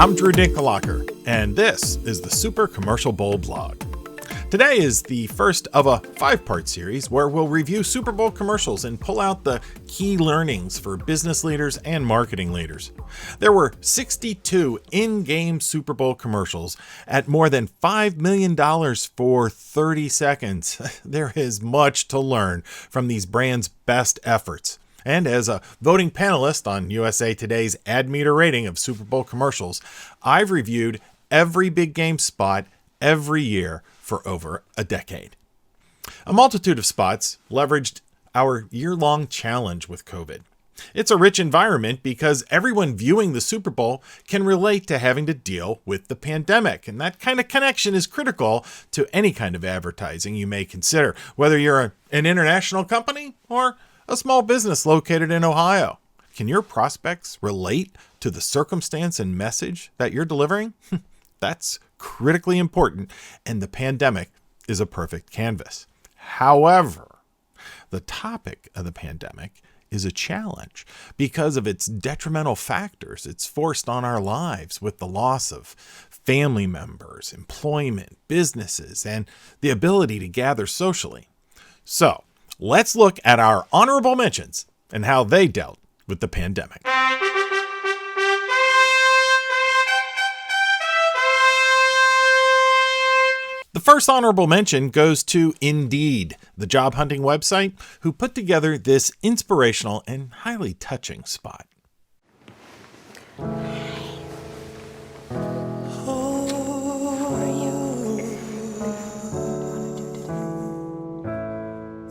I'm Drew Dinkelacher, and this is the Super Commercial Bowl blog. Today is the first of a 5-part series where we'll review Super Bowl commercials and pull out the key learnings for business leaders and marketing leaders. There were 62 in-game Super Bowl commercials at more than $5 million for 30 seconds. There is much to learn from these brands' best efforts. And as a voting panelist on USA Today's Ad Meter rating of Super Bowl commercials, I've reviewed every big game spot every year for over a decade. A multitude of spots leveraged our year-long challenge with COVID. It's a rich environment because everyone viewing the Super Bowl can relate to having to deal with the pandemic, and that kind of connection is critical to any kind of advertising you may consider, whether you're an international company or a small business located in Ohio. Can your prospects relate to the circumstance and message that you're delivering? That's critically important, and the pandemic is a perfect canvas. However, the topic of the pandemic is a challenge because of its detrimental factors it's forced on our lives with the loss of family members, employment, businesses, and the ability to gather socially. So, let's look at our honorable mentions and how they dealt with the pandemic. The first honorable mention goes to Indeed, the job hunting website, who put together this inspirational and highly touching spot.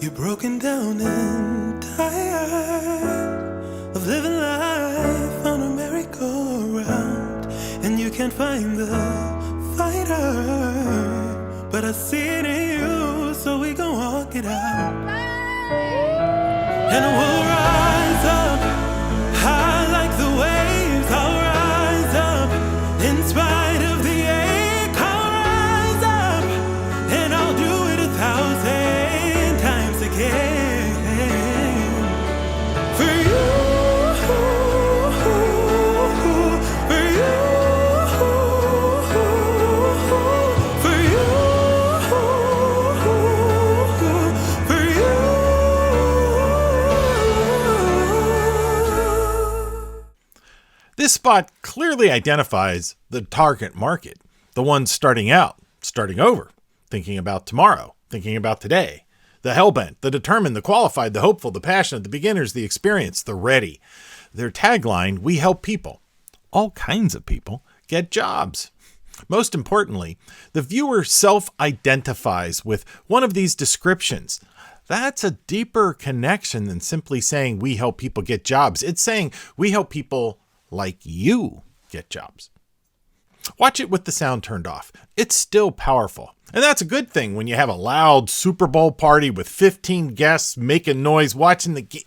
You're broken down and tired of living life on a merry-go-round, and you can't find the fighter. But I see it in you, so we gon' walk it out. And we'll rise up, high like the waves. I'll rise up, in spite of the ache. I'll rise up, and I'll do it 1,000 times again. For you, for you. This spot clearly identifies the target market, the ones starting out, starting over, thinking about tomorrow, thinking about today, the hellbent, the determined, the qualified, the hopeful, the passionate, the beginners, the experienced, the ready. Their tagline, "We help people," all kinds of people, get jobs. Most importantly, the viewer self-identifies with one of these descriptions. That's a deeper connection than simply saying we help people get jobs. It's saying we help people like you get jobs. Watch it with the sound turned off. It's still powerful. And that's a good thing when you have a loud Super Bowl party with 15 guests making noise watching the game.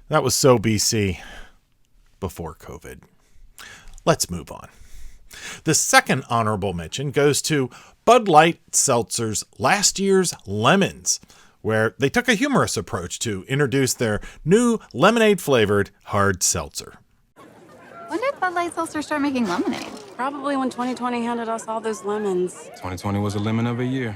That was so BC, before COVID. Let's move on. The second honorable mention goes to Bud Light Seltzer's last year's Lemons, where they took a humorous approach to introduce their new lemonade-flavored hard seltzer. When did Bud Light Seltzer start making lemonade? Probably when 2020 handed us all those lemons. 2020 was a lemon of a year.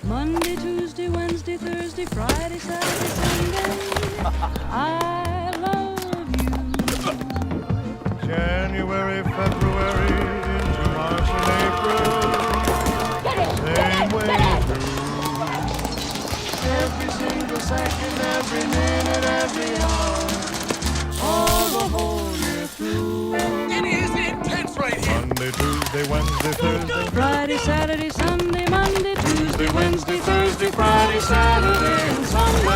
Monday, Tuesday, Wednesday, Thursday, Friday, Saturday, Sunday. I love you. January, February, into March and April. Same way through. Every single second, every minute, every hour. All the whole year through. It is intense right here. Monday, Tuesday, Wednesday, Thursday. Friday, Saturday, Sunday, Monday, Tuesday, Wednesday, Thursday, Friday, Saturday, and Sunday.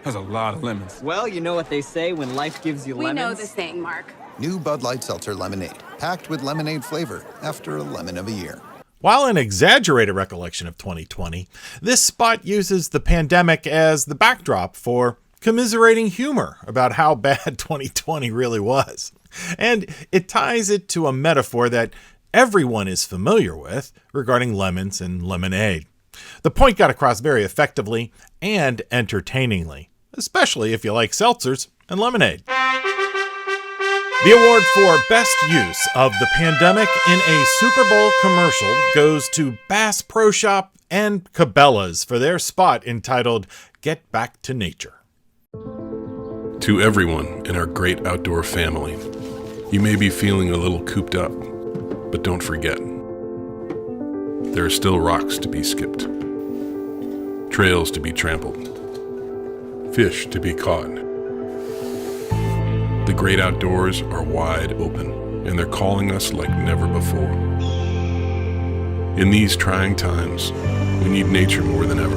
There's a lot of lemons. Well, you know what they say when life gives you lemons. We know the saying, Mark. New Bud Light Seltzer Lemonade, packed with lemonade flavor after a lemon of a year. While an exaggerated recollection of 2020, this spot uses the pandemic as the backdrop for commiserating humor about how bad 2020 really was. And it ties it to a metaphor that everyone is familiar with regarding lemons and lemonade. The point got across very effectively and entertainingly, especially if you like seltzers and lemonade. The award for Best Use of the Pandemic in a Super Bowl Commercial goes to Bass Pro Shop and Cabela's for their spot entitled Get Back to Nature. To everyone in our great outdoor family, you may be feeling a little cooped up, but don't forget, there are still rocks to be skipped, trails to be trampled, fish to be caught. The great outdoors are wide open, and they're calling us like never before. In these trying times, we need nature more than ever.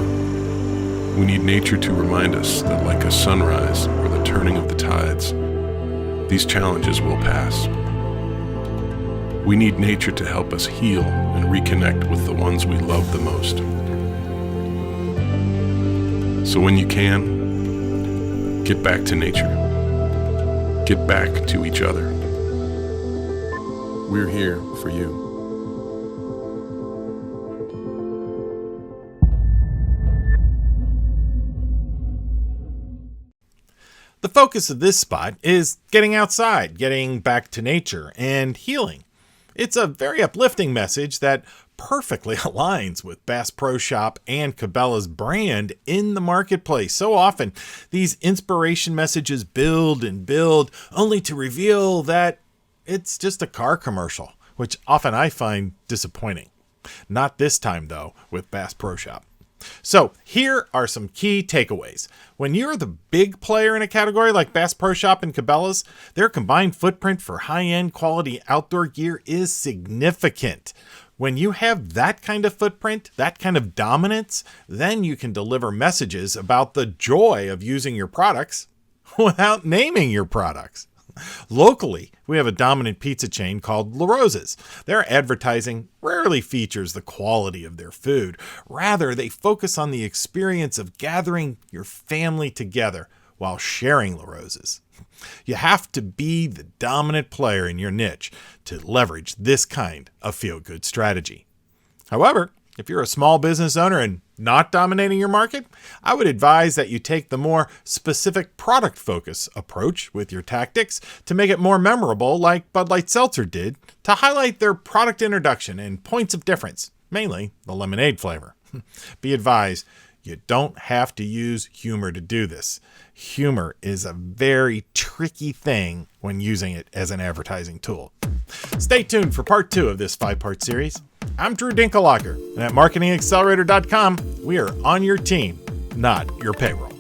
We need nature to remind us that like a sunrise or the turning of the tides, these challenges will pass. We need nature to help us heal and reconnect with the ones we love the most. So when you can, get back to nature. Get back to each other. We're here for you. The focus of this spot is getting outside, getting back to nature, and healing. It's a very uplifting message that perfectly aligns with Bass Pro Shop and Cabela's brand in the marketplace. So often, these inspiration messages build and build only to reveal that it's just a car commercial, which often I find disappointing. Not this time, though, with Bass Pro Shop. So here are some key takeaways. When you're the big player in a category like Bass Pro Shop and Cabela's, their combined footprint for high-end quality outdoor gear is significant. When you have that kind of footprint, that kind of dominance, then you can deliver messages about the joy of using your products without naming your products. Locally, we have a dominant pizza chain called La Rosa's. Their advertising rarely features the quality of their food. Rather, they focus on the experience of gathering your family together while sharing La Rosa's. You have to be the dominant player in your niche to leverage this kind of feel-good strategy. However, if you're a small business owner and not dominating your market, I would advise that you take the more specific product focus approach with your tactics to make it more memorable, like Bud Light Seltzer did, to highlight their product introduction and points of difference, mainly the lemonade flavor. Be advised, you don't have to use humor to do this. Humor is a very tricky thing when using it as an advertising tool. Stay tuned for part 2 of this 5-part series. I'm Drew Dinkelhocker, and at marketingaccelerator.com, we are on your team, not your payroll.